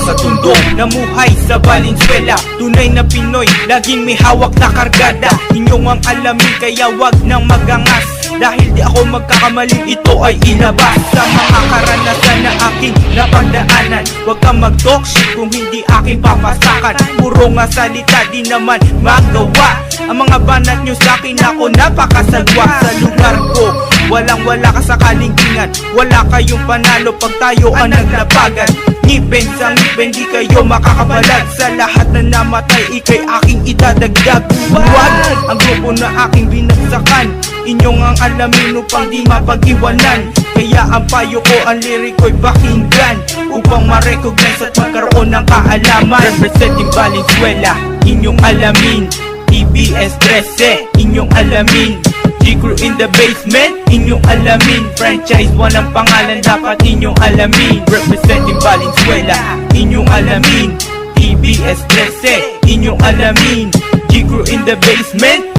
sa tundo. Namuhay sa Valenzuela, tunay na Pinoy, laging may hawak na kargada. Inyong ang alamin kaya wag nang magangas, dahil di ako magkakamaling ito ay ilabas sa mga karanasan na aking napagdaanan. Wag kang mag-talk shit kung hindi aking papasakan. Puro nga salita di naman magawa. Ang mga banat nyo sa'kin ako napakasagwa. Sa lugar ko walang-wala ka sa kalingkingan. Wala kayong panalo pag tayo ang naglabagan. Ngipin sa ngipin di kayo makakabalag. Sa lahat na namatay ikay aking idadagdag. Huwag ang grupo na aking binagsakan. Inyong ang alamin upang di mapag-iwanan. Kaya ang payo ko, ang lirik ko'y pakinggan, upang ma-recognize at magkaroon ng kaalaman. Representing Valenzuela, inyong alamin. TBS 13, inyong alamin. G-Crew in the basement, inyong alamin. Franchise walang pangalan, dapat inyong alamin. Representing Valenzuela, inyong alamin. TBS 13, inyong alamin. G-Crew in the basement,